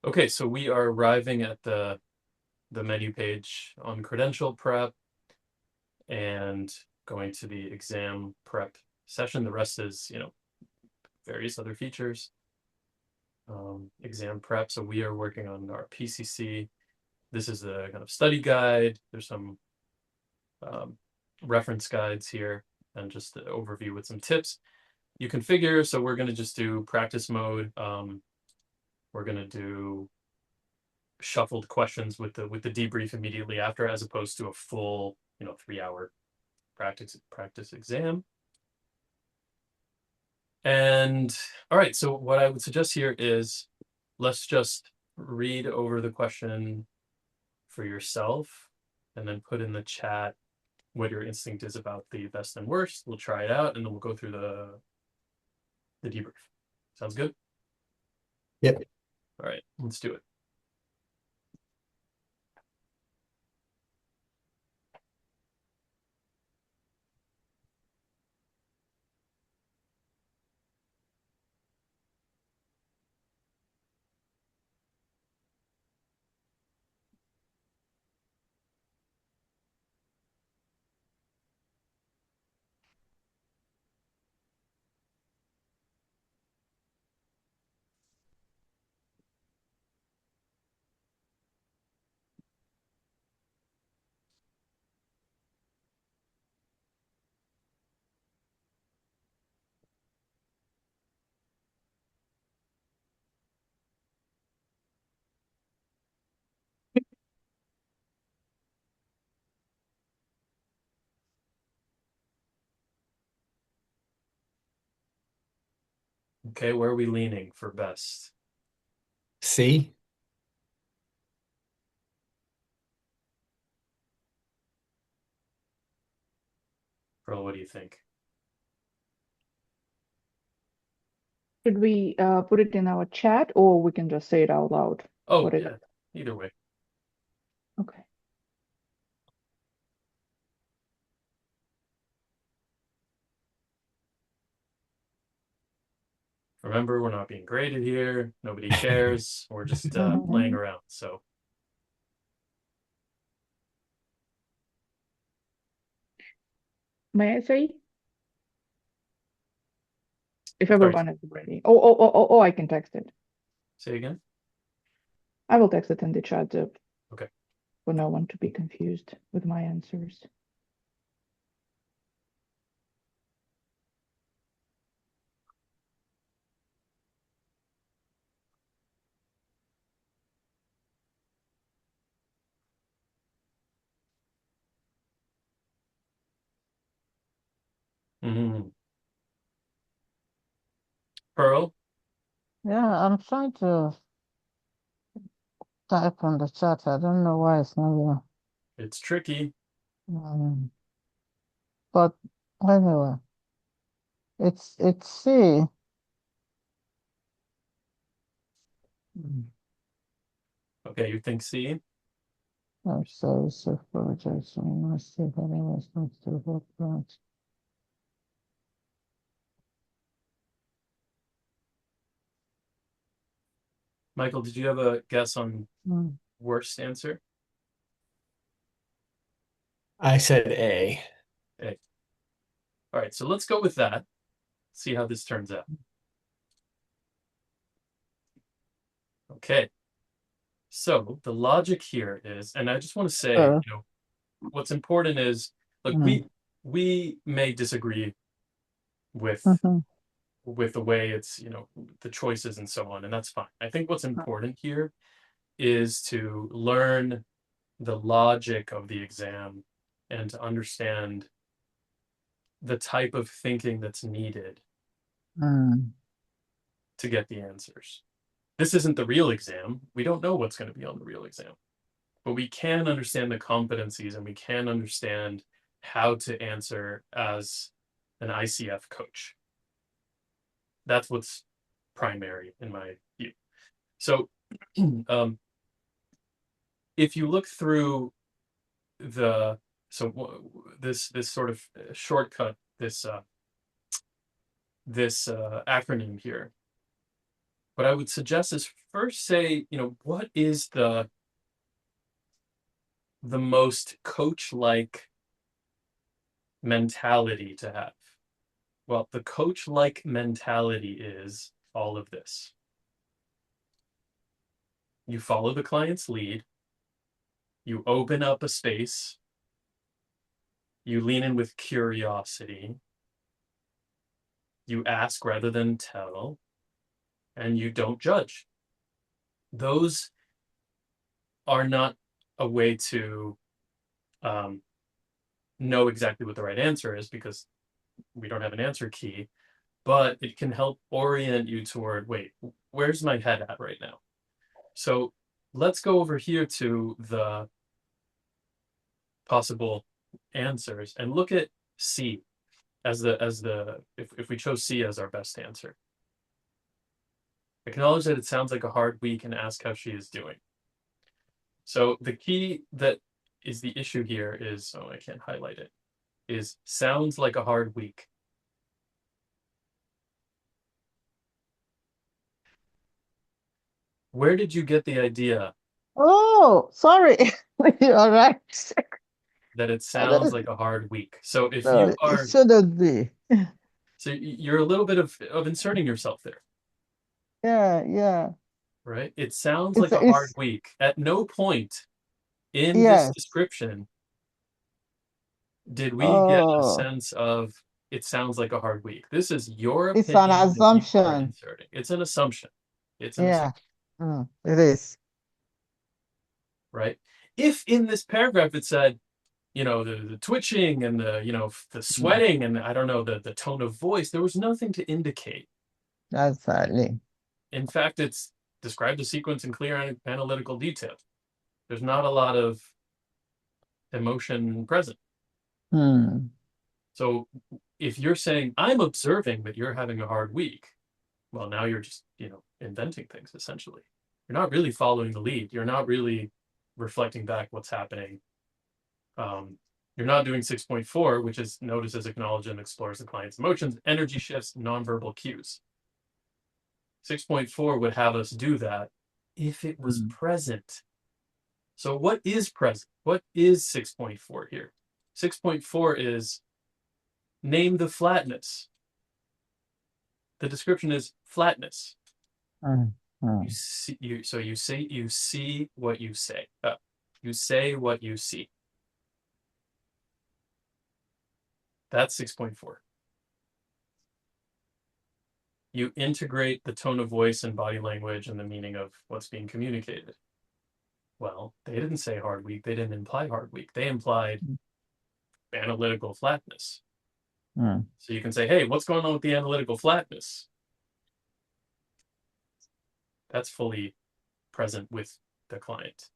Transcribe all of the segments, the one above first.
Okay, so we are arriving at the menu page on credential prep and going to the exam prep session. The rest is, various other features. Exam prep. So we are working on our PCC. This is a kind of study guide. There's some reference guides here and just an overview with some tips. You configure. So we're going to just do practice mode. We're going to do shuffled questions with the debrief immediately after, as opposed to a full 3-hour practice exam. And all right, so what I would suggest here is let's just read over the question for yourself and then put in the chat what your instinct is about the best and worst. We'll try it out and then we'll go through the debrief. Sounds good? Yep. All right, let's do it. Okay, where are we leaning for best? C. Pearl, what do you think? Should we put it in our chat, or we can just say it out loud? Oh, yeah, either way. Okay. Remember, we're not being graded here. Nobody cares. We're just playing around. So May I say? If everyone is ready. Oh, I can text it. Say again? I will text it in the chat Okay. for no one to be confused with my answers. Mm-hmm. Pearl? Yeah, I'm trying to type on the chat. I don't know why it's not It's tricky. but anyway, it's C. Okay, you think C? I'm sorry, so apologize. I must say that I was not to work right. Michael, did you have a guess on worst answer? I said A. A. All right, so let's go with that. See how this turns out. Okay. So the logic here is, and I just want to say, what's important is, look, we may disagree with the way it's, the choices and so on, and that's fine. I think what's important here is to learn the logic of the exam and to understand the type of thinking that's needed to get the answers. This isn't the real exam. We don't know what's going to be on the real exam, but we can understand the competencies and we can understand how to answer as an ICF coach. That's what's primary in my view. So if you look through this sort of shortcut, this acronym here, what I would suggest is first say, what is the most coach-like mentality to have? Well, the coach-like mentality is all of this. You follow the client's lead, you open up a space, you lean in with curiosity, you ask rather than tell, and you don't judge. Those are not a way to know exactly what the right answer is, because we don't have an answer key, but it can help orient you toward, wait, where's my head at right now? So let's go over here to the possible answers and look at C as if we chose C as our best answer. Acknowledge that it sounds like a hard week and ask how she is doing. So the key that is the issue here is, oh, I can't highlight it, is sounds like a hard week. Where did you get the idea Oh, sorry. You're right. that it sounds like a hard week? So if No, you it are, shouldn't be. so you're a little bit of inserting yourself there, Yeah. right? It sounds It's like a hard it's week. At no point in this yes. description did we get a Oh, sense of it sounds like a hard week. This is your it's an opinion that you are assumption. inserting. It's an assumption. It's an assumption, Yeah. It is. right? If in this paragraph it said, the twitching and the Mm, sweating and I don't know, the tone of voice, there was nothing to indicate. Exactly. In fact, it's described the sequence in clear and analytical detail. There's not a lot of emotion present. Hmm. So if you're saying, I'm observing that you're having a hard week, well, now you're just, inventing things essentially. You're not really following the lead. You're not really reflecting back what's happening. You're not doing 6.4, which is notices, acknowledges, and explores the client's emotions, energy shifts, nonverbal cues. 6.4 would have us do that if it was Hmm. present. So what is present? What is 6.4 here? 6.4 is name the flatness. The description is flatness. Hmm. You see, you see what you say. You say what you see. That's 6.4. You integrate the tone of voice and body language and the meaning of what's being communicated. Well, they didn't say hard week. They didn't imply hard week. They implied analytical flatness. Hmm. So you can say, hey, what's going on with the analytical flatness? That's fully present with the client.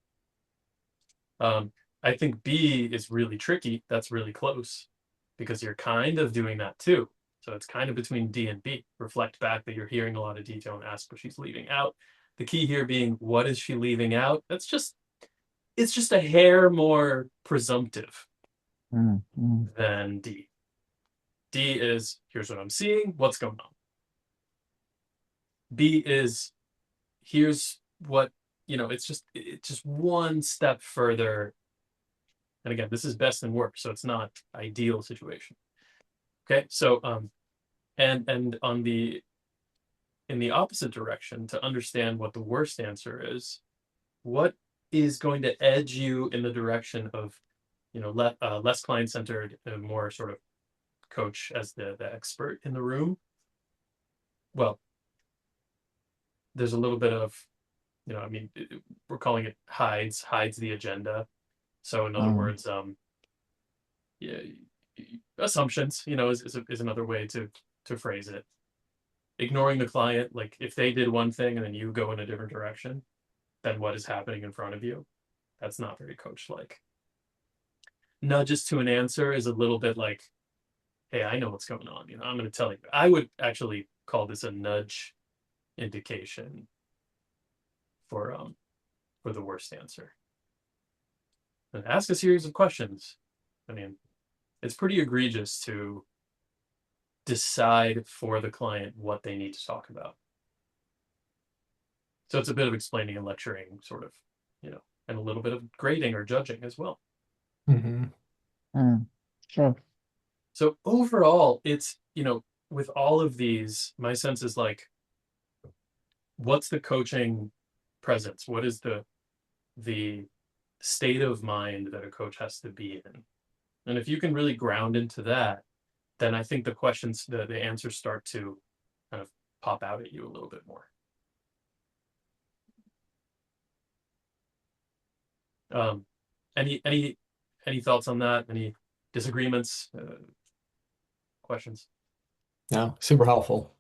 I think B is really tricky. That's really close because you're kind of doing that too. So it's kind of between D and B. Reflect back that you're hearing a lot of detail and ask what she's leaving out. The key here being, what is she leaving out? It's just a hair more presumptive Hmm. than D. D is, here's what I'm seeing, what's going on. B is, here's what, it's just one step further. And again, this is best and worst, so it's not ideal situation. Okay, so and in the opposite direction, to understand what the worst answer is, what is going to edge you in the direction of less client-centered and more sort of coach as the expert in the room? Well, there's a little bit of, we're calling it hides the agenda. So in other Hmm. words, yeah, assumptions, is another way to phrase it. Ignoring the client, like if they did one thing and then you go in a different direction than what is happening in front of you, that's not very coach-like. Nudges to an answer is a little bit like, hey, I know what's going on. I'm going to tell you. I would actually call this a nudge indication for the worst answer. And ask a series of questions. I mean, it's pretty egregious to decide for the client what they need to talk about. So it's a bit of explaining and lecturing, sort of, and a little bit of grading or judging as well. Sure. So overall, it's, with all of these, my sense is like, what's the coaching presence? What is the state of mind that a coach has to be in? And if you can really ground into that, then I think the questions, the answers start to kind of pop out at you a little bit more. Any thoughts on that? Any disagreements? Questions? No, super helpful.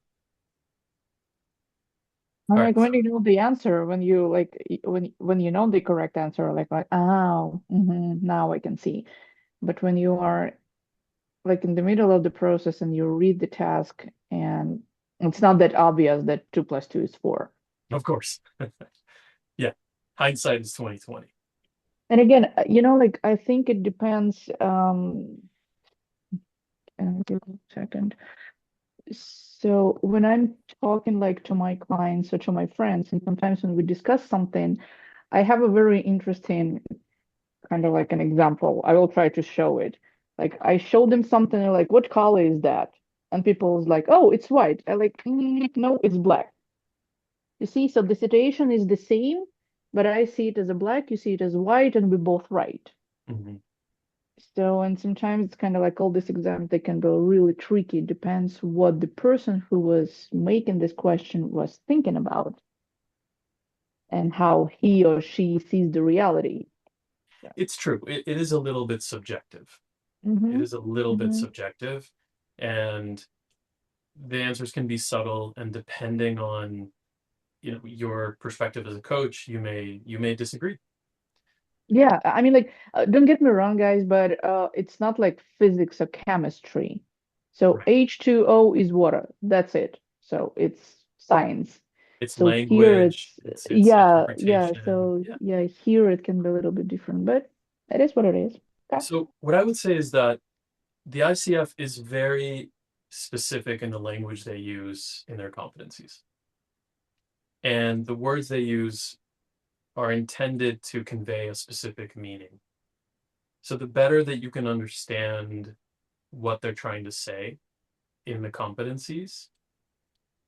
Or All like right. when you know the answer, when you like when you know the correct answer, like oh, now I can see. But when you are like in the middle of the process and you read the task and it's not that obvious that 2 + 2 is 4. Of course. Yeah. Hindsight is 20/20. And again, like I think it depends. Give me a second. So when I'm talking like to my clients or to my friends, and sometimes when we discuss something, I have a very interesting kind of like an example. I will try to show it. Like I show them something, they're like, what color is that? And people's like, oh, it's white. I like, no, it's black. You see, so the situation is the same, but I see it as a black, you see it as white, and we're both right. Mm-hmm. So, and sometimes it's kind of like all these exams, they can be really tricky. It depends what the person who was making this question was thinking about and how he or she sees the reality. Yeah. It's true. It is a little bit subjective. It Mm-hmm. is a little bit Mm-hmm. subjective, and the answers can be subtle, and depending on your perspective as a coach, you may disagree. Yeah, I mean, like, don't get me wrong, guys, but it's not like physics or chemistry. So Right. H2O is water. That's it. So it's science. It's So here language, it's, it's yeah, yeah. interpretation. So Yeah. yeah, here it can be a little bit different, but that is what it is. Okay. So what I would say is that the ICF is very specific in the language they use in their competencies. And the words they use are intended to convey a specific meaning. So the better that you can understand what they're trying to say in the competencies,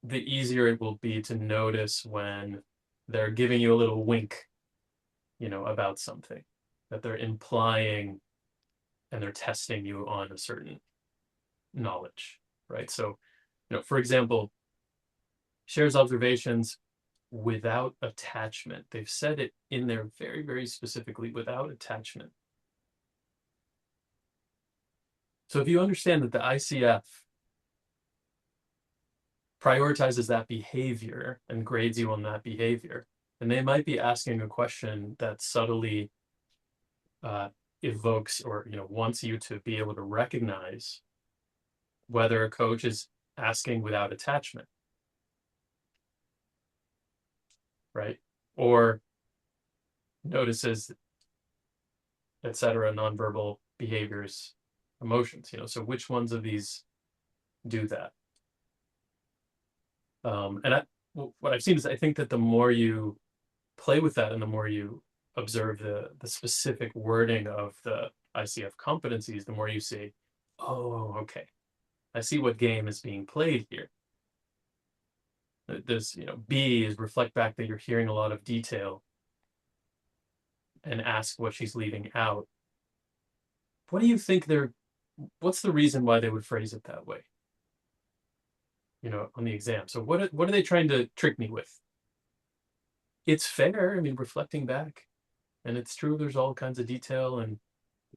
the easier it will be to notice when they're giving you a little wink, about something, that they're implying and they're testing you on a certain knowledge, right? So, for example, shares observations without attachment. They've said it in there very, very specifically, without attachment. So if you understand that the ICF prioritizes that behavior and grades you on that behavior, then they might be asking a question that subtly evokes or wants you to be able to recognize whether a coach is asking without attachment, right? Or notices, etc., nonverbal behaviors, emotions. So which ones of these do that? And what I've seen is I think that the more you play with that and the more you observe the specific wording of the ICF competencies, the more you see, oh, okay, I see what game is being played here. This, B is reflect back that you're hearing a lot of detail and ask what she's leaving out. What do you think what's the reason why they would phrase it that way? On the exam. So what are they trying to trick me with? It's fair. I mean, reflecting back, and it's true. There's all kinds of detail, and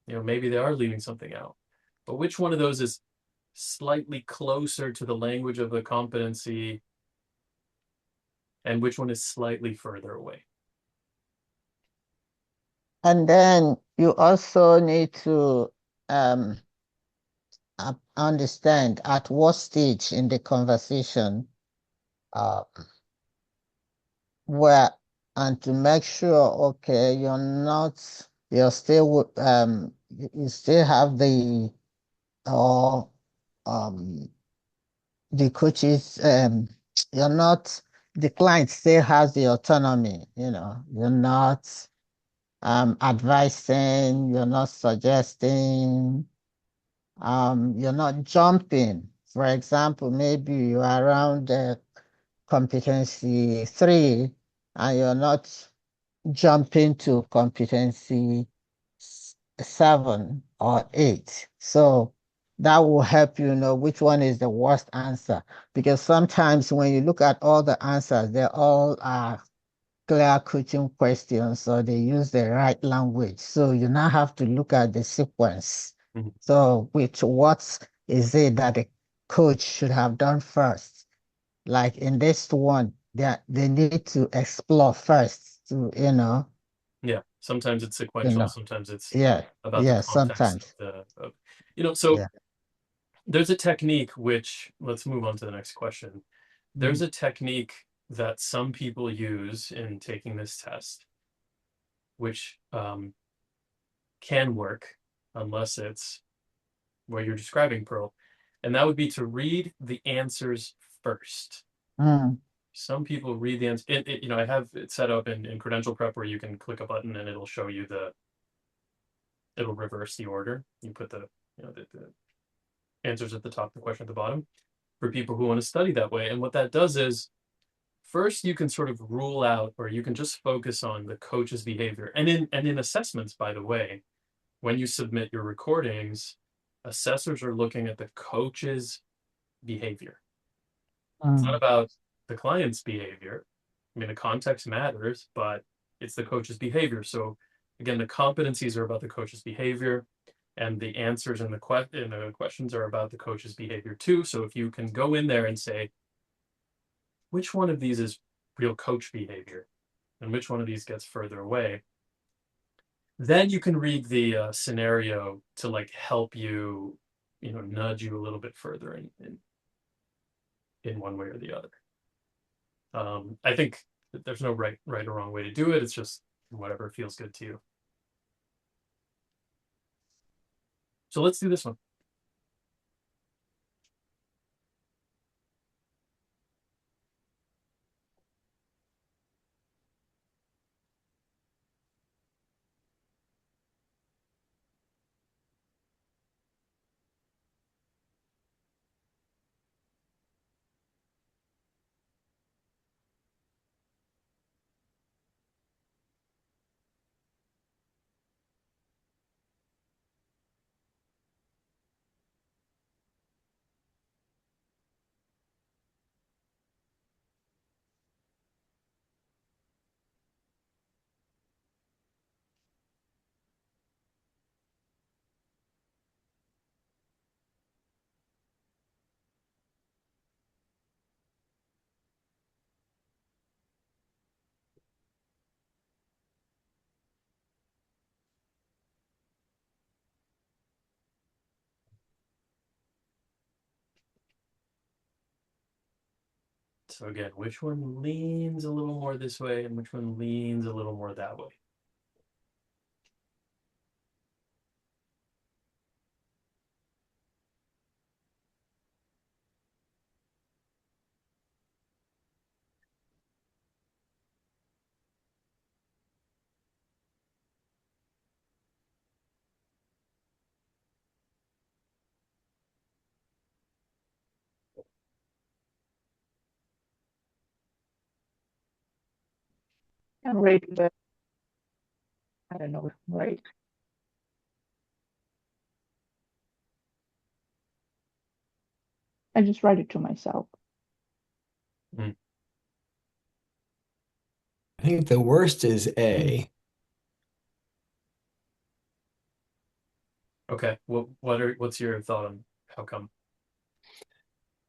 maybe they are leaving something out. But which one of those is slightly closer to the language of the competency, and which one is slightly further away? And then you also need to understand at what stage in the conversation uh, where, and to make sure, okay, you're still, you still have or, um, the coaches, you're not the client still has the autonomy, you know, you're not advising, you're not suggesting, you're not jumping. For example, maybe you are around competency 3 and you're not jumping to competency 7 or 8. So that will help you know which one is the worst answer. Because sometimes when you look at all the answers, they all are clear-cutting questions, so they use the right language. So you now have to look at the sequence. Mhm. So which what is it that the coach should have done first? Like in this one, they need to explore first to, Yeah, sometimes it's you sequential, know, sometimes it's yeah, about the yeah, context sometimes. of so Yeah. there's a technique which, let's move on to the next question. There's Mm, a technique that some people use in taking this test, which can work unless it's what you're describing, Pearl, and that would be to read the answers first. mm, Some people read the answer. I have it set up in Credential Prep where you can click a button and it'll show you it'll reverse the order. You put the answers at the top, the question at the bottom for people who want to study that way. And what that does is first you can sort of rule out, or you can just focus on the coach's behavior. And in assessments, by the way, when you submit your recordings, assessors are looking at the coach's behavior. It's not mm. about the client's behavior. I mean, the context matters, but it's the coach's behavior. So again, the competencies are about the coach's behavior, and the answers in the questions are about the coach's behavior too. So if you can go in there and say, which one of these is real coach behavior, and which one of these gets further away, then you can read the scenario to like help you, nudge you a little bit further in one way or the other. I think that there's no right or wrong way to do it. It's just whatever feels good to you. So let's do this one. So again, which one leans a little more this way and which one leans a little more that way? And rate, but I don't know, right? I just write it to myself. Mm. I think the worst is A. Okay. What's your thought on how come?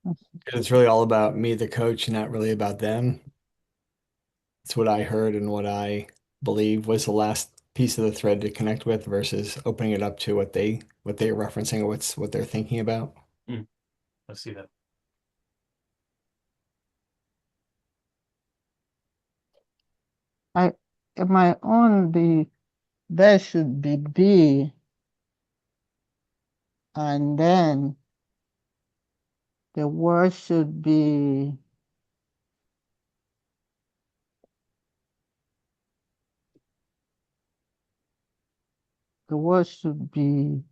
Because it's really all about me, the coach, not really about them. It's what I heard and what I believe was the last piece of the thread to connect with versus opening it up to what they're referencing or what they're thinking about. Mm. I see that. In my own, there should be B, and then the word should be The word should be,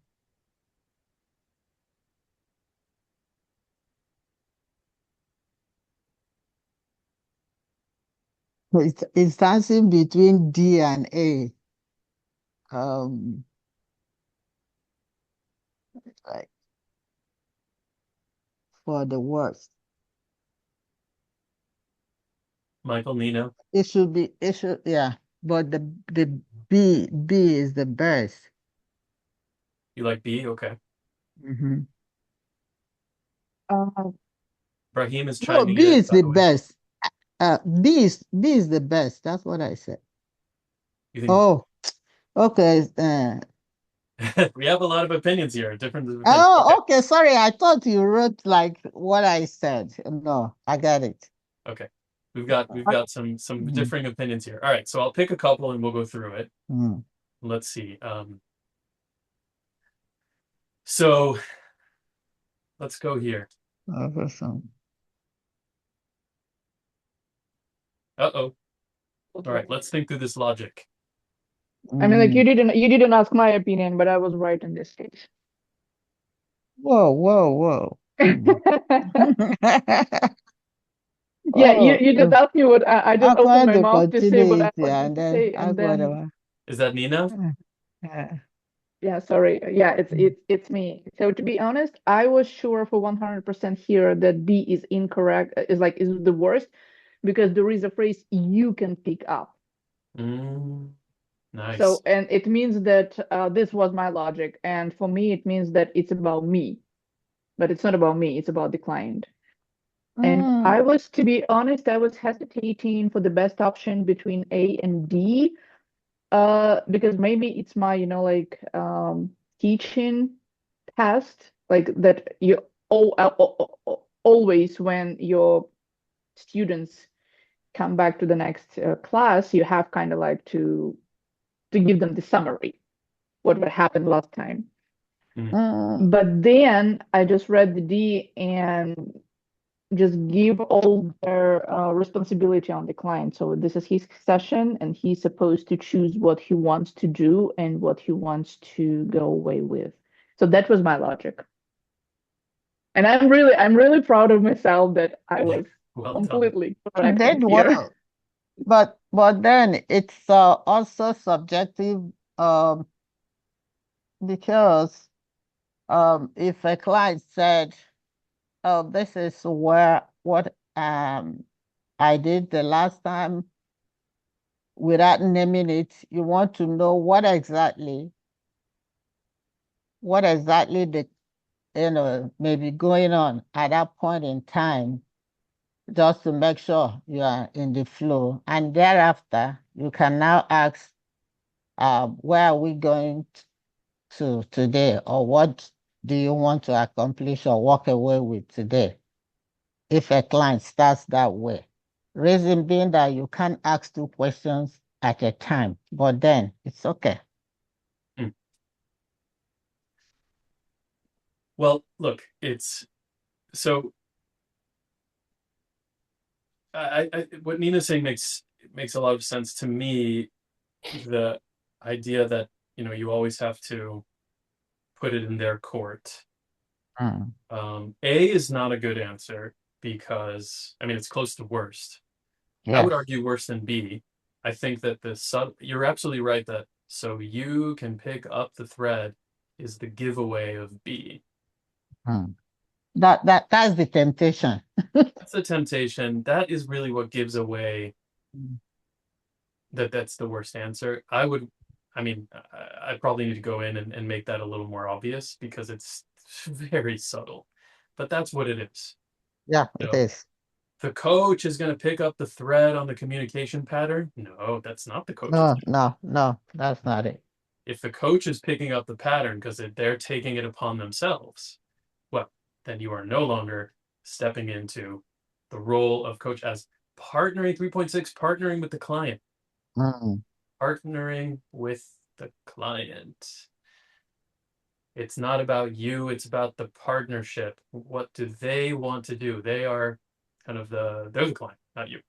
it's dancing between D and A. Um, like for the worst. Michael, Nina, Yeah, but the B is the best. you like B? Okay. Hmm. Uh, Brahim is No, chiming B in, is by the the way. best. B is the best. That's what I said. You think Oh, okay. we have a lot of opinions here, different opinions. Okay. Oh, okay. Sorry, I thought you wrote like what I said. No, I got it. Okay. We've got some Mm, differing opinions here. All right, so I'll pick a couple and we'll go through it. mm. Let's see. So let's go here. Awesome. Uh-oh. All right, let's think through this logic. I mean, like Mm. you didn't ask my opinion, but I was right in this case. Whoa, whoa, whoa. Mm. Yeah, Oh, you just asked me what I just I opened find my the mouth to say what I continuity wanted and to then say, I and got then a. Is that Nina? Uh, yeah, sorry. Yeah, mm, it's me. So to be honest, I was sure for 100% here that B is incorrect, is the worst because there is a phrase you can pick up. Mm, So nice. and it means that this was my logic, and for me it means that it's about me, but it's not about me, it's about the client. And mm, to be honest, I was hesitating for the best option between A and D, because maybe it's my, teaching past, like that you always when your students come back to the next class, you have kind of like to give them the summary, what happened last time. Mm, mm. But then I just read the D and just give all their responsibility on the client. So this is his session, and he's supposed to choose what he wants to do and what he wants to go away with. So that was my logic. And I'm really proud of myself that I was well done. completely You correct in did here. well, but then it's also subjective um, because if a client said, "Oh, this is where what I did the last time," without naming it, you want to know what exactly the may be going on at that point in time, just to make sure you are in the flow. And thereafter, you can now ask, where are we going to today, or what do you want to accomplish or walk away with today? If a client starts that way, reason being that you can't ask two questions at a time, but then it's okay. Mm. Well, look, it's so what Nina's saying makes a lot of sense to me. The idea that, you always have to put it in their court. Mm. A is not a good answer because, I mean, it's close to worst. I would Yes. argue worse than B. I think that you're absolutely right that so you can pick up the thread is the giveaway of B. Mm. That's the temptation. That's the temptation. That is really what gives away that that's the worst answer. I mean, I probably need to go in and make that a little more obvious because it's very subtle, but that's what it is. Yeah, it So is. the coach is going to pick up the thread on the communication pattern. No, that's not the coach's No, job. no, no, that's not it. If the coach is picking up the pattern because they're taking it upon themselves, well, then you are no longer stepping into the role of coach as partnering 3.6, partnering with the client, Mm. partnering with the client. It's not about you, it's about the partnership. What do they want to do? They are they're the client, not you.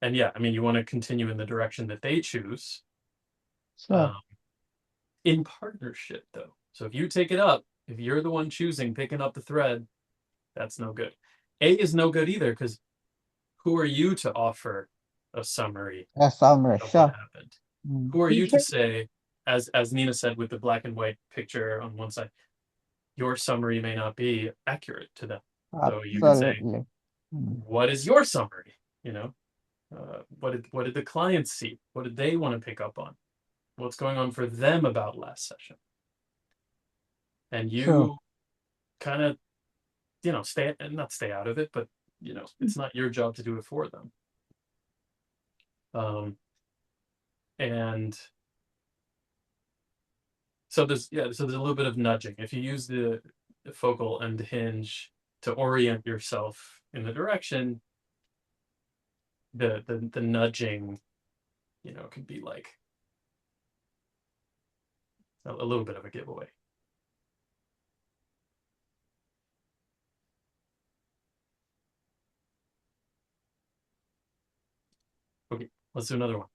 And yeah, I mean, you want to continue in the direction that they choose. So, Um, in partnership, though. So if you take it up, if you're the one choosing, picking up the thread, that's no good. A is no good either, because who are you to offer a summary A summary, of what sure. happened? Mm. Who are you to Teacher? say, as Nina said with the black and white picture on one side, your summary may not be accurate to them. So you could say, Absolutely. Mm. what is your summary? You know, what did the clients see? What did they want to pick up on? What's going on for them about last session? And True. you kind of, stay and not stay out of it, but it's not your job to do it for them. And so there's a little bit of nudging. If you use the focal and the hinge to orient yourself in the direction, the nudging, could be like a little bit of a giveaway. Okay, let's do another one.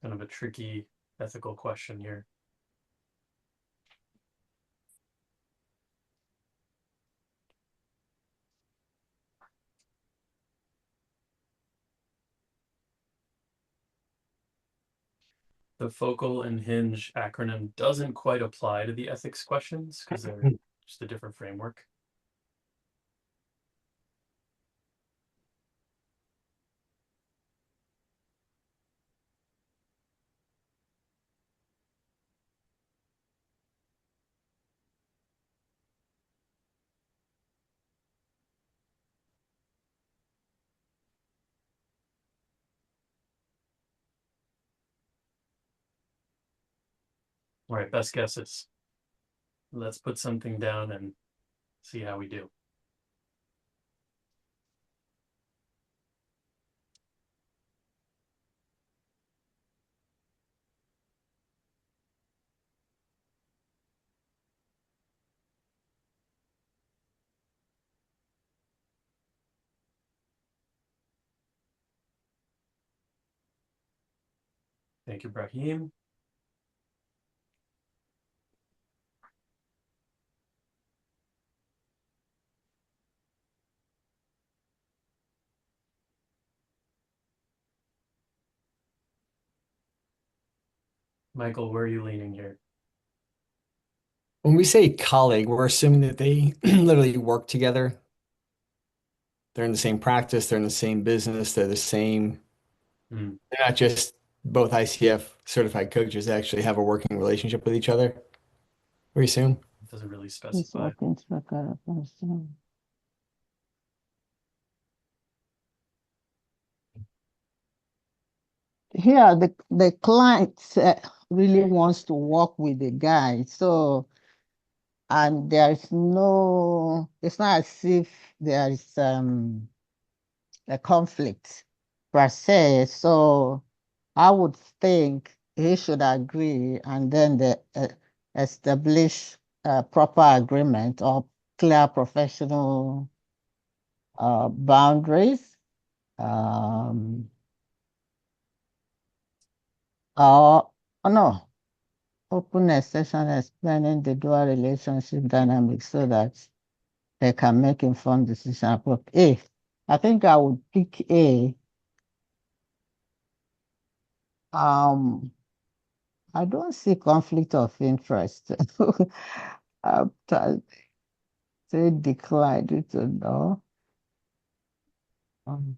Kind of a tricky ethical question here. The focal and hinge acronym doesn't quite apply to the ethics questions because they're just a different framework. All right, best guesses. Let's put something down and see how we do. Thank you, Brahim. Michael, where are you leaning here? When we say colleague, we're assuming that they literally work together. They're in the same practice, they're in the same business, they're the same. Hmm. They're not just both ICF certified coaches, they actually have a working relationship with each other. We assume. It doesn't really He's specify. working to a person. Here, the client really wants to work with the guy. So, and there's no, it's not as if there is a conflict per se. So I would think he should agree and then the establish a proper agreement or clear professional boundaries. Um, or Oh, no, openness session explaining the dual relationship dynamics so that they can make informed decision. A, I think I would pick A. Um, I don't see conflict of interest. I'll say decline due to no. Um,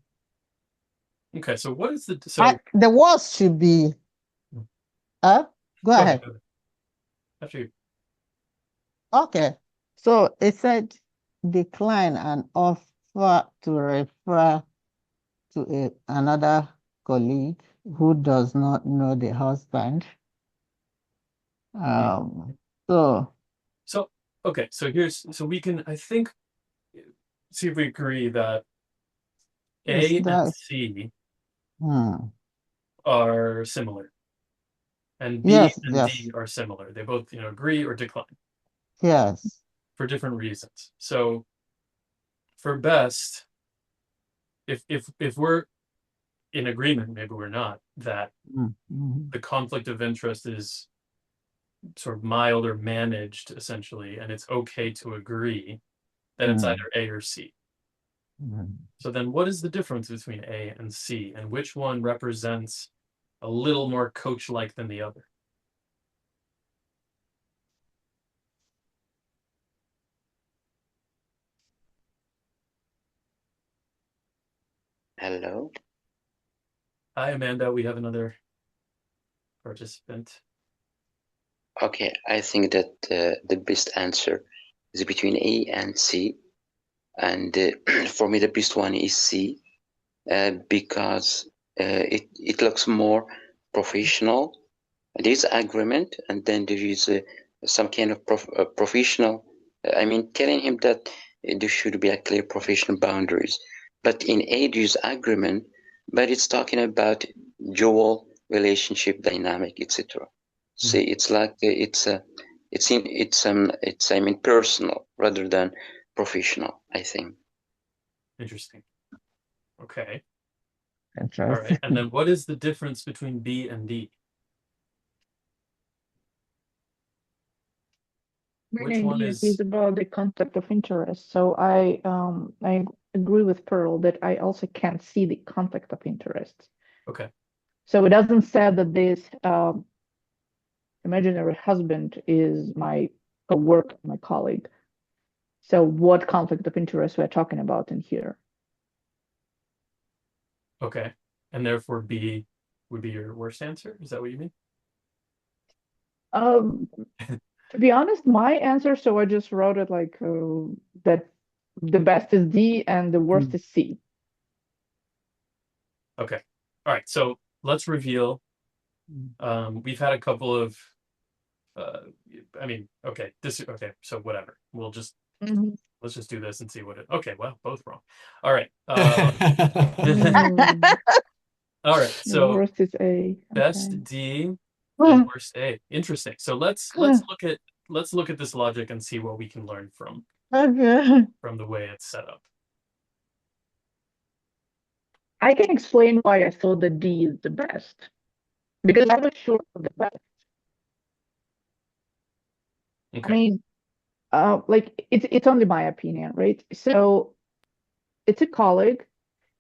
Okay, so what is the the words should be go go ahead. ahead. After you. Okay. So it said decline and offer to refer to another colleague who does not know the husband. So So okay, so we can, I think, see if we agree that is A and that C are similar, and B yes, and yes, D are similar. They both, agree or decline yes. for different reasons. So for best, if we're in agreement, maybe we're not, that the conflict of interest is sort of mild or managed, essentially, and it's okay to agree, then it's either A or C. So then what is the difference between A and C, and which one represents a little more coach-like than the other? Hello. Hi, Amanda. We have another participant. Okay, I think that the best answer is between A and C, and for me the best one is C, because it looks more professional. There is agreement, and then there is some kind of professional. I mean, telling him that there should be a clear professional boundaries. But in A, there is agreement, but it's talking about dual relationship dynamic, etc. See, it's like I mean personal rather than professional, I think. Interesting. Okay. All Interesting. right. And then what is the difference between B and D? Which one is about the concept of interest. So I agree with Pearl that I also can't see the conflict of interest. Okay. So it doesn't say that this imaginary husband is my coworker, my colleague. So what conflict of interest we're talking about in here? Okay. And therefore B would be your worst answer? Is that what you mean? To be honest, my answer, so I just wrote it like that the best is D and the worst is C. Okay. All right. So let's reveal. We've had a couple of I mean, okay, okay, so whatever. We'll just let's just do this and see what it. Okay, well, both wrong. All right. All right. The So worst is A. best Okay. D and worst A. Interesting. So let's look at this logic and see what we can learn from the way it's set up. I can explain why I thought that D is the best. Because I was sure of the best. Okay. I mean, like it's only my opinion, right? So it's a colleague.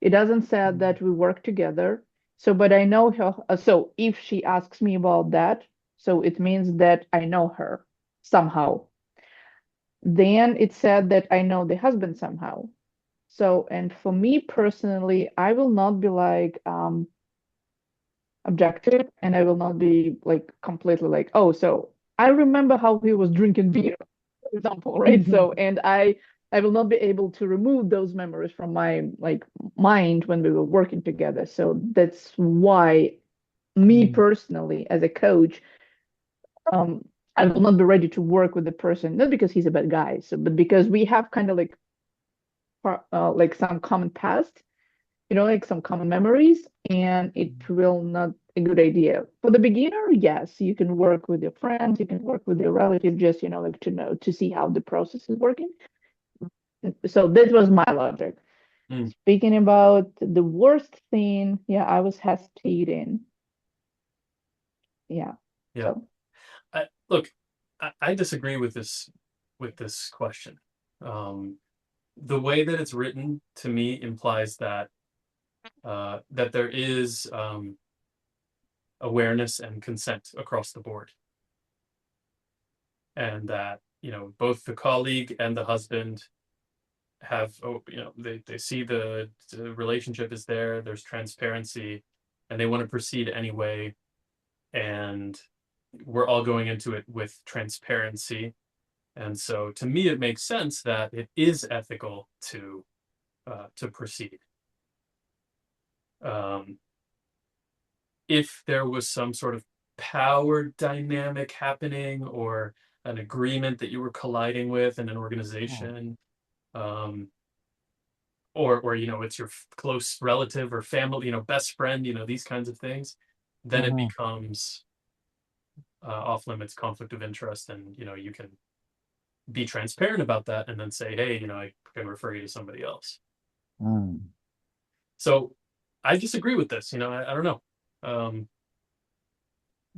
It doesn't say that we work together. So, but I know her. So if she asks me about that, so it means that I know her somehow. Then it said that I know the husband somehow. So, and for me personally, I will not be like objective, and I will not be like completely like, oh, so I remember how he was drinking beer, for example, right? So, and I will not be able to remove those memories from my like mind when we were working together. So that's why me personally, as a coach, I will not be ready to work with the person, not because he's a bad guy, so but because we have kind of like some common past, like some common memories, and it will not a good idea. For the beginner, yes, you can work with your friends, you can work with your relative, just, like to see how the process is working. So this was my logic. Speaking about the worst thing, yeah, I was hesitating. Yeah. Yeah. So Look, I disagree with this question. The way that it's written to me implies that that there is awareness and consent across the board, and that both the colleague and the husband have they see the relationship is there, there's transparency, and they want to proceed anyway, and we're all going into it with transparency. And so to me it makes sense that it is ethical to proceed. If there was some sort of power dynamic happening, or an agreement that you were colliding with in an organization, or it's your close relative or family, best friend, these kinds of things, then it becomes off limits conflict of interest, and you can be transparent about that and then say, hey, I can refer you to somebody else. So I disagree with this. I don't know.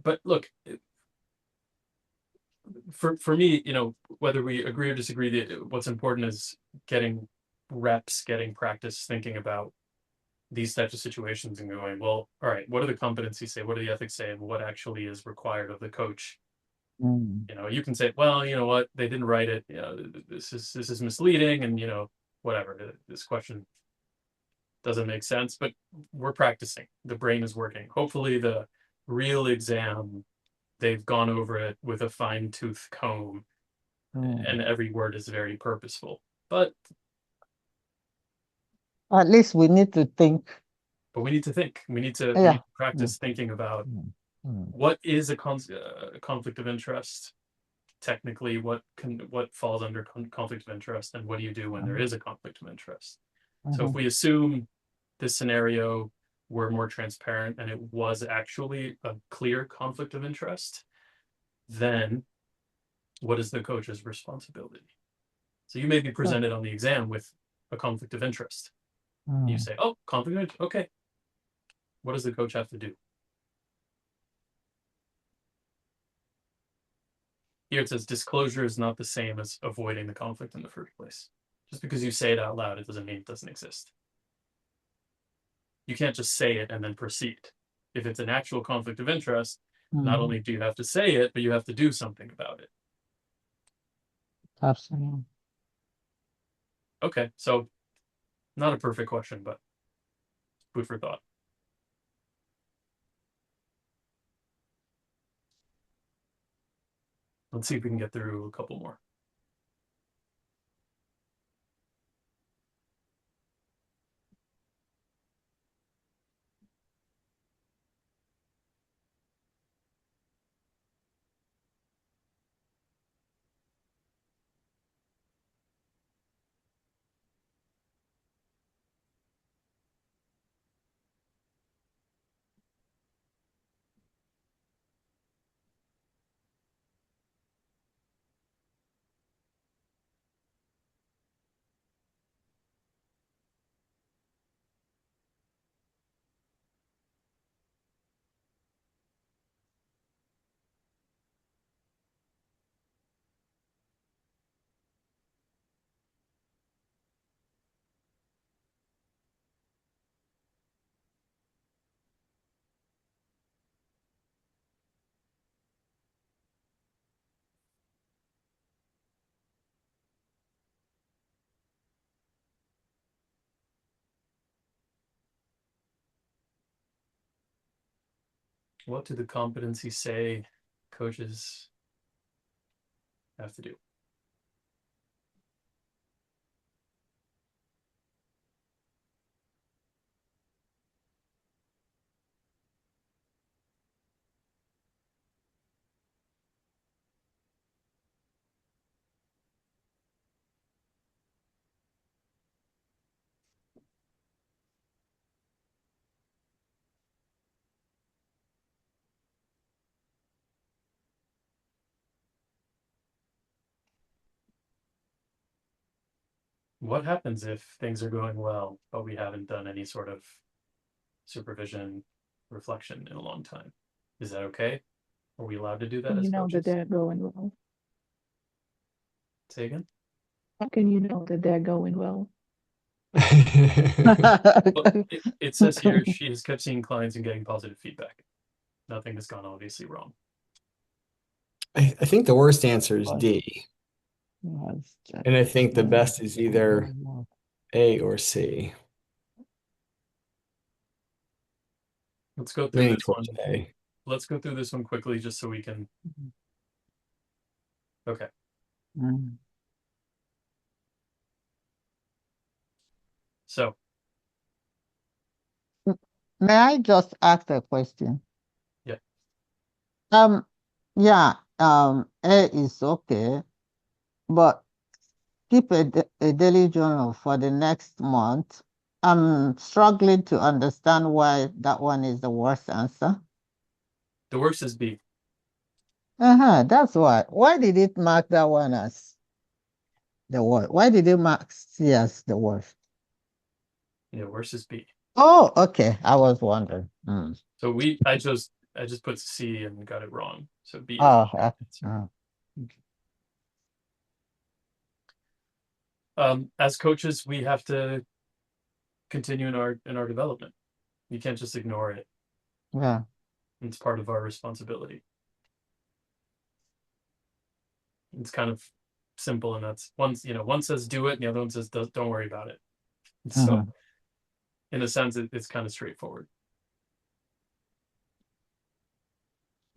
But look, for me, whether we agree or disagree, what's important is getting reps, getting practice, thinking about these types of situations and going, well, all right, what do the competencies say? What do the ethics say? And what actually is required of the coach? You can say, well, you know what, they didn't write it. This is misleading, and whatever. This question doesn't make sense, but we're practicing. The brain is working. Hopefully, the real exam, they've gone over it with a fine-tooth comb, and every word is very purposeful. But at least we need to think. But we need to think. We need to practice thinking about what is a conflict of interest. Technically, what falls under conflict of interest, and what do you do when there is a conflict of interest? So if we assume this scenario were more transparent and it was actually a clear conflict of interest, then what is the coach's responsibility? So you may be presented on the exam with a conflict of interest. You say, oh, conflict of interest, okay. What does the coach have to do? Here it says disclosure is not the same as avoiding the conflict in the first place. Just because you say it out loud, it doesn't mean it doesn't exist. You can't just say it and then proceed. If it's an actual conflict of interest, not only do you have to say it, but you have to do something about it. Absolutely. Okay, so not a perfect question, but food for thought. Let's see if we can get through a couple more. What do the competencies say coaches have to do? What happens if things are going well, but we haven't done any sort of supervision reflection in a long time? Is that okay? Are we allowed to do that And as you know that coaches? they're going well. Say again? How can you know that they're going well? Well, it says here she has kept seeing clients and getting positive feedback. Nothing has gone obviously wrong. I think the worst answer is D. And I think the best is either A or C. Let's go through Leaning this one. towards A. Let's go through this one quickly just so we can. Okay. So, May I just ask a question? yeah. Yeah, A is okay, but keep a daily journal for the next month. I'm struggling to understand why that one is the worst answer. The worst is B. That's why. Why did it mark that one as the worst? Why did it mark C as the worst? Yeah, worst is B. Oh, okay. I was wondering. So I just put C and got it wrong. So B is Oh, the correct answer. As coaches, we have to continue in our development. You can't just ignore it. Yeah. It's part of our responsibility. It's kind of simple, and that's one says do it, and the other one says don't worry about it. So, in a sense, it's kind of straightforward.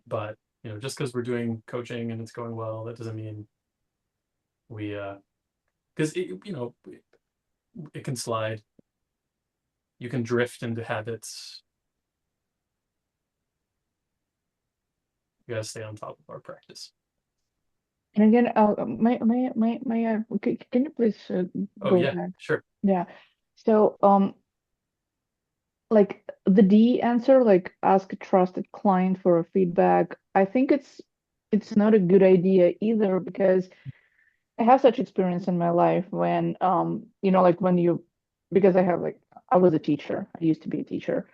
But just because we're doing coaching and it's going well, that doesn't mean we because it can slide. You can drift into habits. We gotta stay on top of our practice. And again, can you please go yeah, back? sure. Yeah. So, like the D answer, like ask a trusted client for a feedback. I think it's not a good idea either because I have such experience in my life when like because I was a teacher. I used to be a teacher.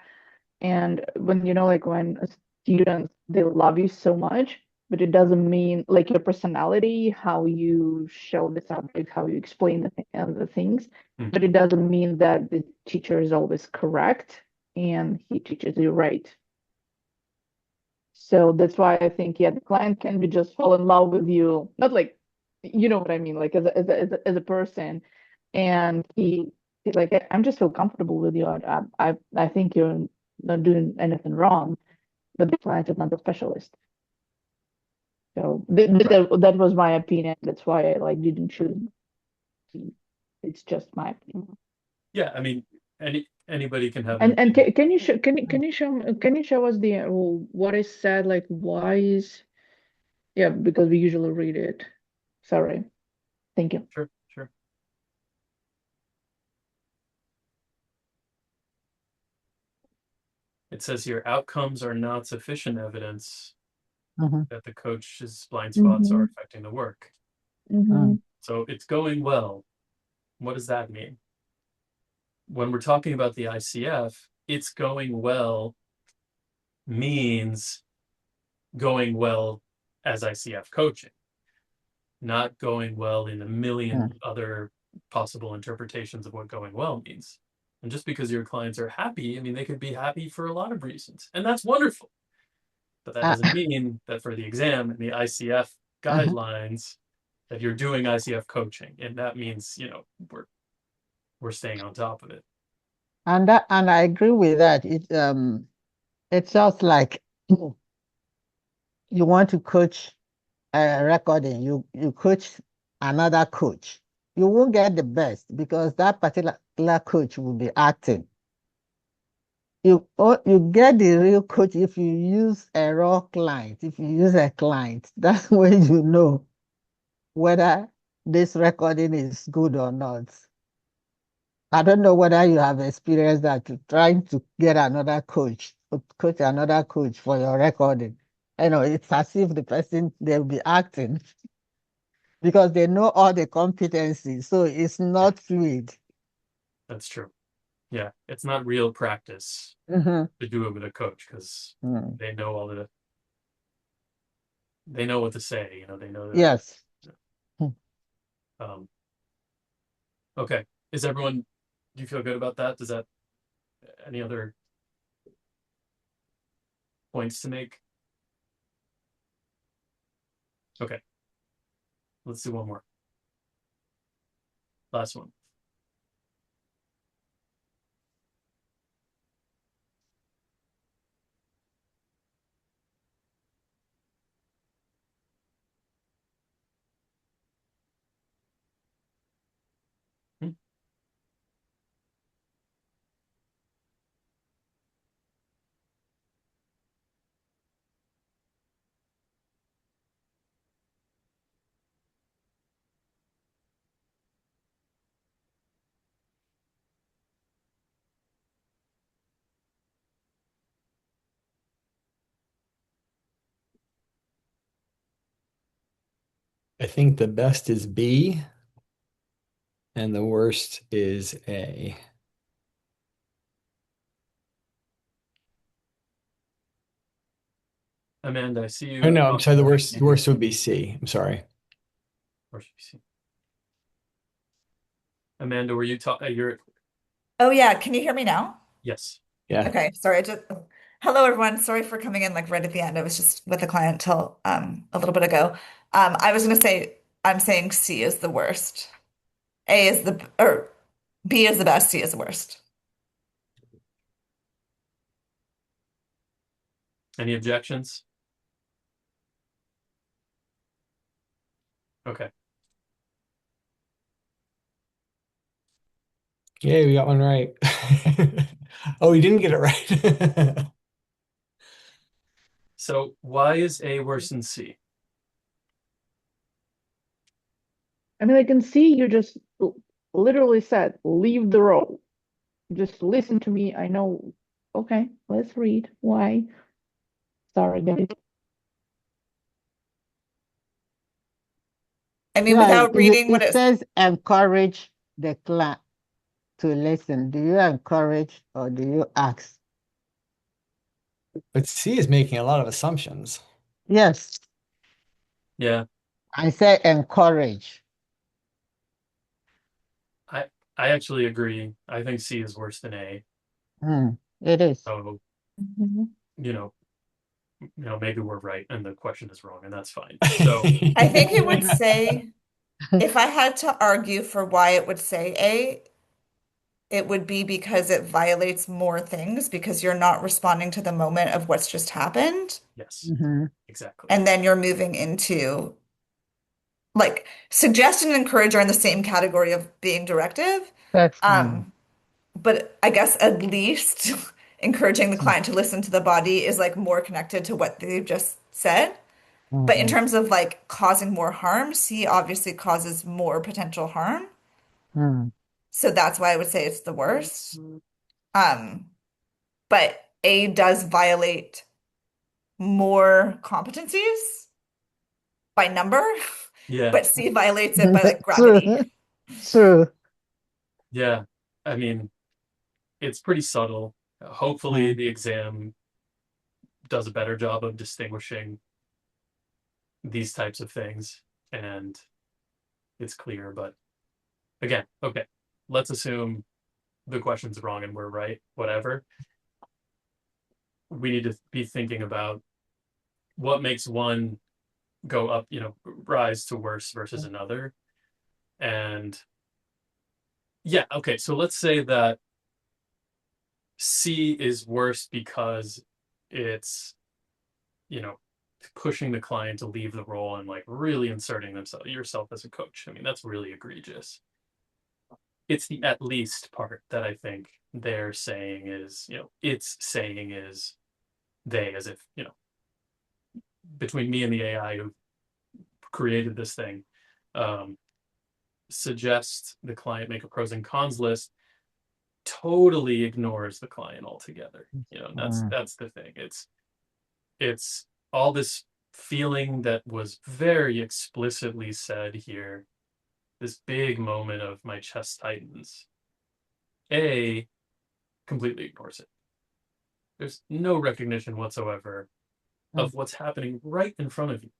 And when like when a student they love you so much, but it doesn't mean like your personality, how you show the subject, how you explain the things, but it doesn't mean that the teacher is always correct and he teaches you right. So that's why I think the client can be just fall in love with you, not like you know what I mean, like as a person, and he's like, I'm just feel comfortable with you. I think you're not doing anything wrong, but the client is not a specialist. So that was my opinion. That's why I like didn't choose. It's just my opinion. Yeah, I mean, anybody can have an And opinion. can you show us the what is said, like why is because we usually read it. Sorry. Thank you. Sure. It says here, outcomes are not sufficient evidence that the coach's blind spots are affecting the work. So it's going well. What does that mean? When we're talking about the ICF, it's going well means going well as ICF coaching, not going well in a million other possible interpretations of what going well means. And just because your clients are happy, I mean, they could be happy for a lot of reasons, and that's wonderful. But that doesn't mean that for the exam and the ICF guidelines that you're doing ICF coaching, and that means we're staying on top of it. And I agree with that. It's just like you want to coach a recording, you coach another coach. You won't get the best because that particular coach will be acting. You get the real coach if you use a raw client. If you use a client, that's when you know whether this recording is good or not. I don't know whether you have experienced that trying to get another coach for your recording. It's as if the person they'll be acting because they know all the competencies, so it's not fluid. That's true. Yeah, it's not real practice to do it with a coach because they know all the they know what to say, you know, they know that. Yes. Okay. Is everyone, do you feel good about that? Does that, any other points to make? Okay. Let's do one more. Last one. I think the best is B and the worst is A. Amanda, I see Oh you. no, I'm sorry. The worst would be C. I'm sorry. Amanda, were you talking? You're, Oh yeah, can you hear me now? yes. Yeah. Okay, sorry. Hello everyone. Sorry for coming in like right at the end. I was just with a client till a little bit ago. I was gonna say I'm saying C is the worst. A is the or B is the best, C is the worst. Any objections? Okay. Yay, we got one right. Oh, we didn't get it right. So why is A worse than C? I mean, I can see you just literally said, leave the role. Just listen to me. I know. Okay, let's read. Why? Sorry, guys. I mean, Yeah, without reading what it it's says encourage the client to listen. Do you encourage or do you ask? But C is making a lot of assumptions. Yes, Yeah, I say encourage. I I actually agree. I think C is worse than A. It is. So, Mhm. you know, maybe we're right and the question is wrong, and that's fine. So, I think it would say if I had to argue for why it would say A, it would be because it violates more things because you're not responding to the moment of what's just happened. yes, Mhm. exactly. And then you're moving into like suggest and encourage are in the same category of being directive. That's But I guess at least encouraging the client to listen to the body is like more connected to what they've just said. But in mhm, terms of like causing more harm, C obviously causes more potential harm. mm, So that's why I would say it's the worst. Um, but A does violate more competencies by number, Yeah, but C violates it by like gravity. True. True. yeah. I mean, it's pretty subtle. Hopefully, Mm, the exam does a better job of distinguishing these types of things, and it's clear. But again, okay, let's assume the question's wrong and we're right. Whatever. We need to be thinking about what makes one go up, rise to worse versus another. And yeah, okay, so let's say that C is worse because it's, you know, pushing the client to leave the role and like really inserting themselves yourself as a coach. I mean, that's really egregious. It's the at least part that I think they're saying is, it's saying is they, as if, between me and the AI who created this thing, um, suggest the client make a pros and cons list, totally ignores the client altogether. That's mm, that's the thing. It's all this feeling that was very explicitly said here, this big moment of my chest tightens. A completely ignores it. There's no recognition whatsoever mm, of what's happening right in front of you.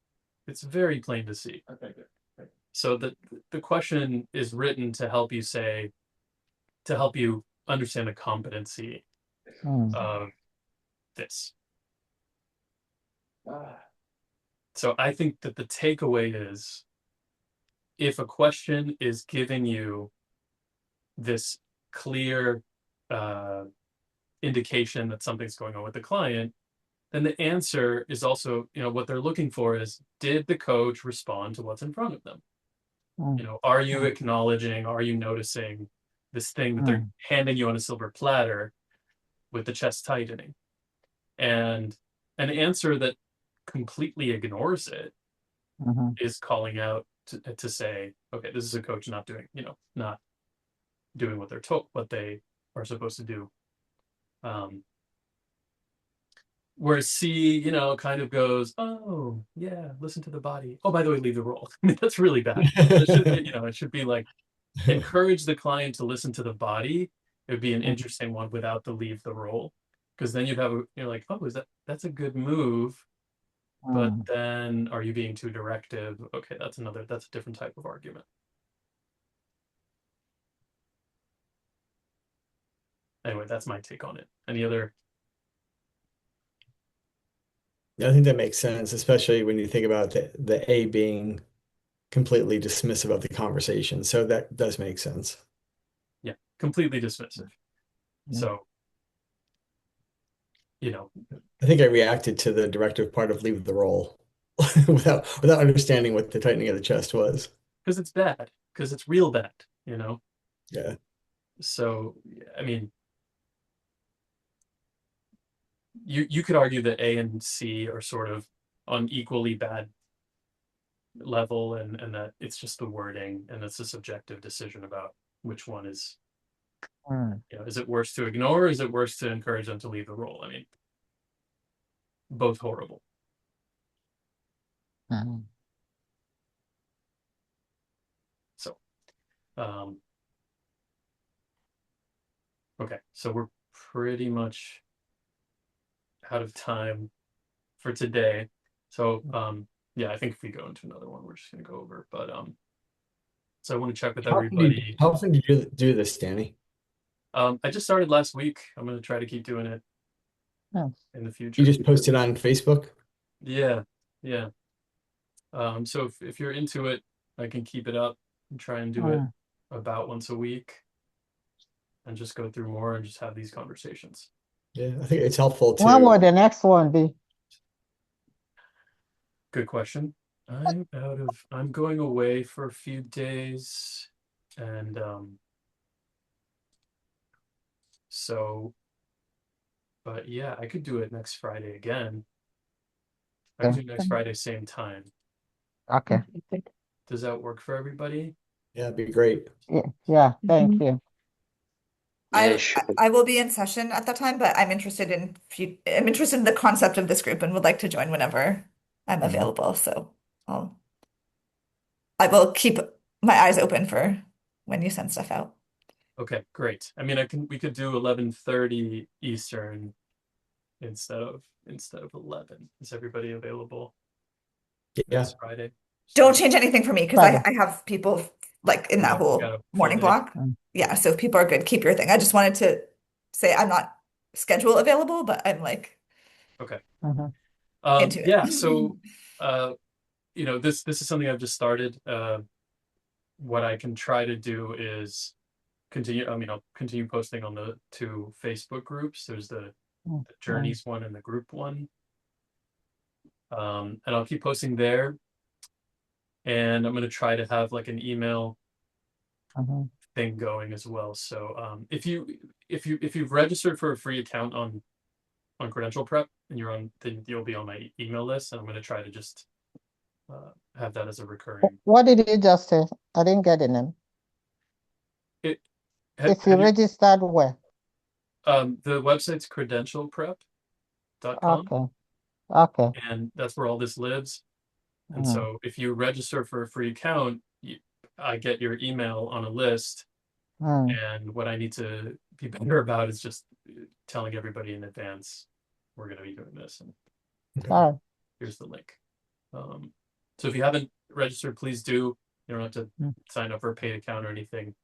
It's very plain to see. Okay, good. Okay. So the question is written to help you understand the competency of this. So I think that the takeaway is, if a question is giving you this clear indication that something's going on with the client, then the answer is also, what they're looking for is, did the coach respond to what's in front of them? Are you acknowledging, are you noticing this thing that they're handing you on a silver platter with the chest tightening? And an answer that completely ignores it is calling out to say, okay, this is a coach not doing what they're told, what they are supposed to do. Whereas C, kind of goes, oh yeah, listen to the body. Oh, by the way, leave the role. I mean, that's really bad. It should be like, encourage the client to listen to the body. It would be an interesting one without the leave the role, because then you're like, oh, that's a good move, but then are you being too directive? Okay, that's a different type of argument. Anyway, that's my take on it. Any other? Yeah, I think that makes sense, especially when you think about the A being completely dismissive of the conversation. So that does make sense. Yeah, completely dismissive. So, I think I reacted to the directive part of leave the role without understanding what the tightening of the chest was. Because it's bad, because it's real bad, Yeah. So, I mean, you could argue that A and C are sort of on equally bad level, and that it's just the wording, and it's a subjective decision about which one is, is it worse to ignore, or is it worse to encourage them to leave the role? I mean, both horrible. So, okay, so we're pretty much out of time for today. So, yeah, I think if we go into another one, we're just gonna go over. But so I want to check with everybody. How often do you do this, Danny? I just started last week. I'm gonna try to keep doing it in the future. You just posted on Facebook? Yeah, yeah. So if you're into it, I can keep it up and try and do it about once a week, and just go through more and just have these conversations. Yeah, I think it's helpful to. When will the next one be? Good question. I'm going away for a few days, and so, but yeah, I could do it next Friday again. I could do next Friday, same time. Okay. Does that work for everybody? Yeah, it'd be great. Yeah, thank you. Yeah, sure. I will be in session at that time, but I'm interested in the concept of this group and would like to join whenever I'm available. So I will keep my eyes open for when you send stuff out. Okay, great. I mean, we could do 11:30 Eastern instead of 11. Is everybody available Yeah. this Friday? Don't change anything for me, because I have people like in that got whole a morning full day. block. Yeah, so if people are good, keep your thing. I just wanted to say I'm not schedule available, but I'm like Okay. into it. Yeah, so this is something I've just started. What I can try to do is I'll continue posting on the two Facebook groups. There's the Journeys one and the group one. And I'll keep posting there. And I'm going to try to have like an email thing going as well. So if you've registered for a free account on Credential Prep, and then you'll be on my email list, and I'm going to try to just have that as a recurring. What did you just say? I didn't get the name. If you registered where? The website's credentialprep.com. Okay. And that's where all this lives. And so if you register for a free account, I get your email on a list. And what I need to be better about is just telling everybody in advance, we're going to be doing this. And here's the link. So if you haven't registered, please do. You don't have to Mm. sign up for a paid account or anything.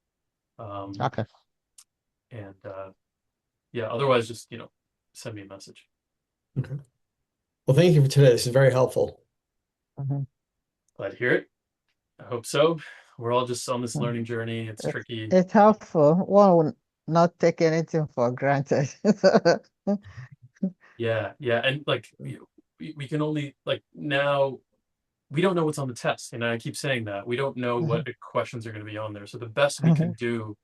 Okay. And yeah, otherwise just, send me a message. Okay. Well, thank you for today. This is very helpful. Mhm. Glad to hear it. I hope so. We're all just on this Mm. learning journey. It's tricky. It's helpful. One will not take anything for granted. Yeah, yeah. And like we can only like now we don't know what's on the test. And I keep saying that. We don't know what questions are going to be on there. So the best we can do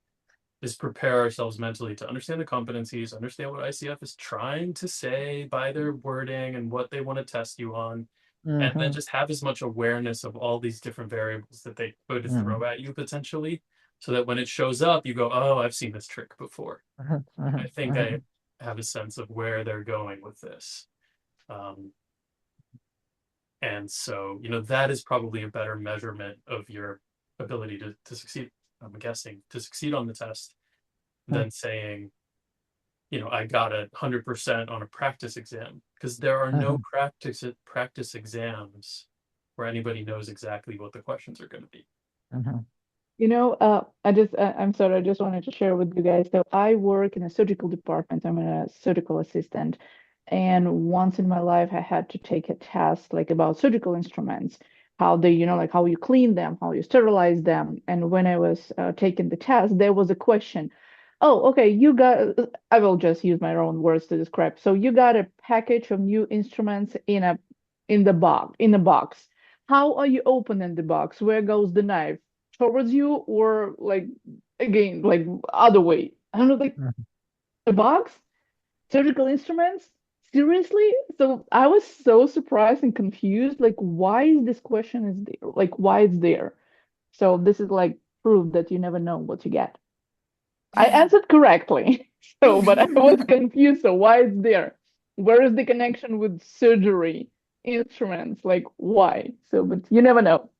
is prepare ourselves mentally to understand the competencies, understand what ICF is trying to say by their wording and what they want to test you on, and then just have as much awareness of all these different variables that they could throw at you potentially, so that when it shows up, you go, oh, I've seen this trick before. I think I have a sense of where they're going with this. And so, that is probably a better measurement of your ability to succeed, I'm guessing, to succeed on the test than saying, I got 100% on a practice exam, because there are no practice exams where anybody knows exactly what the questions are going to be. I'm sorry, I just wanted to share with you guys. So I work in a surgical department. I'm a surgical assistant. And once in my life, I had to take a test like about surgical instruments, how they, like how you clean them, how you sterilize them. And when I was taking the test, there was a question. Oh, okay, I will just use my own words to describe. So you got a package of new instruments in a box. How are you opening the box? Where goes the knife? Towards you, or like again, like other way? I don't know, like the box, surgical instruments. Seriously? So I was so surprised and confused. Like, why is this question is there? Like, why it's there? So this is like proof that you never know what you get. I answered correctly. So, but I was confused. So why it's there? Where is the connection with surgery instruments? Like, why? So, but you never know.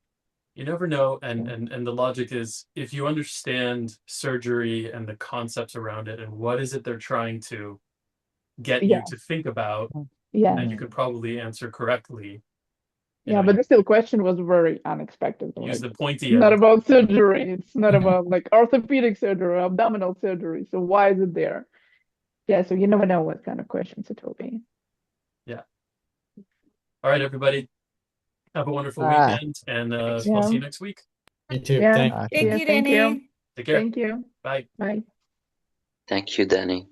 You never know, and the logic is, if you understand surgery and the concepts around it and what is it they're trying to get you Yeah, to think about, yeah. then you could probably answer correctly. Yeah, but the still question was very unexpected. Use Like, the it's pointy not end. about surgery. It's not about like orthopedic surgery or abdominal surgery. So why is it there? Yeah, so you never know what kind of questions it will be. Yeah. All right, everybody. Have a wonderful Ah, weekend, and I'll Yeah, see you next week. You too. yeah, Thanks. okay. Thank yeah. you, Thank you. Danny. Take care. Thank you. Bye. Bye. Thank you, Danny.